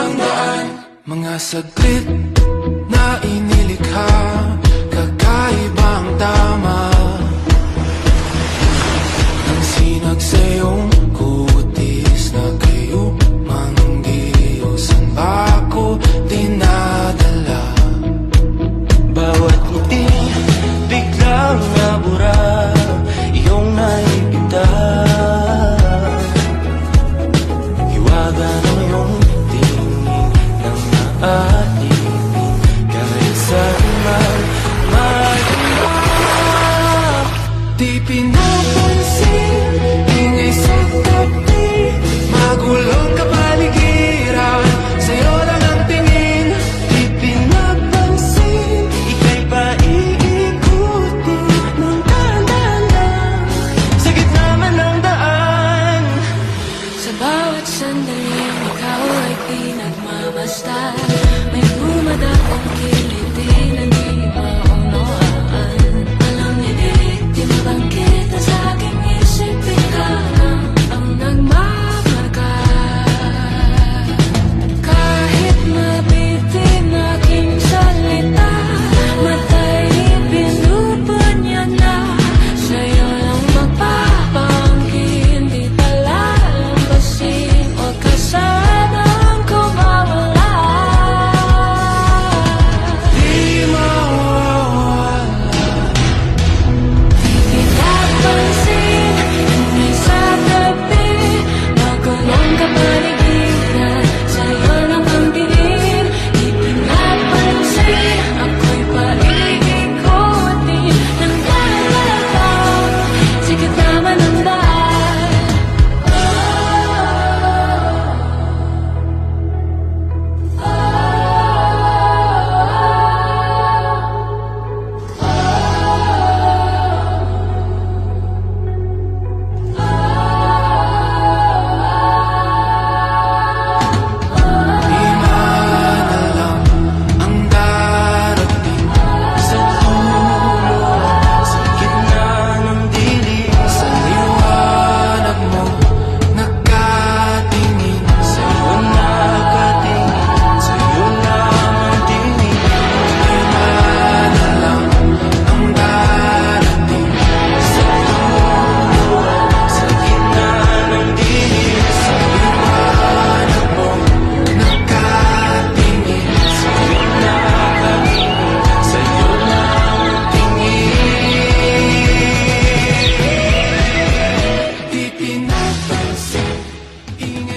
ang daan. Mga saglit na inilikha, kakaibang tama. Ang sinag sa iyong kutis na kayo manggiyo. San ba ako dinadala? Bawat ngiti biglang nabura, iyong naipita. Hiwaga ng iyong tingin ng maaibig, kahit saan man malamang. Di pinapansin, ingay sa tabi, magulong kapaligiran, sa'yo lang ang tingin. Di pinapansin, ika'y paiikutin ng dahan-dahan, sa gitna man ng daan. Sa bawat sandaling ikaw ay pinagmamasdan, may dumadakong kiliti na di maunawaan. Alam ni di mabangkit na sa aking isip, ikaw ang nagmamarka. Kahit mabitin aking salita, matay pinupon niya na, sa'yo lang magpapangkin, di palalampasin, huwag ka sanang kumawala. Di mawawala. Di pinapansin, ingay sa tabi, magulong kapaligiran, sa'yo lang ang tingin. Di pinapansin, ako'y paiikutin ng dahan-dahan, sa gitna man ng daan. Di man alam ang darating sa dulo, sa gitna ng dilim, sa liwanag mo nakatingin, sa'yo nakatingin, sa'yo lang ang tingin. Di man alam ang darating sa dulo, sa gitna ng dilim, sa liwanag mo nakatingin, sa'yo nakatingin, sa'yo lang ang tingin. Di pinapansin, ingay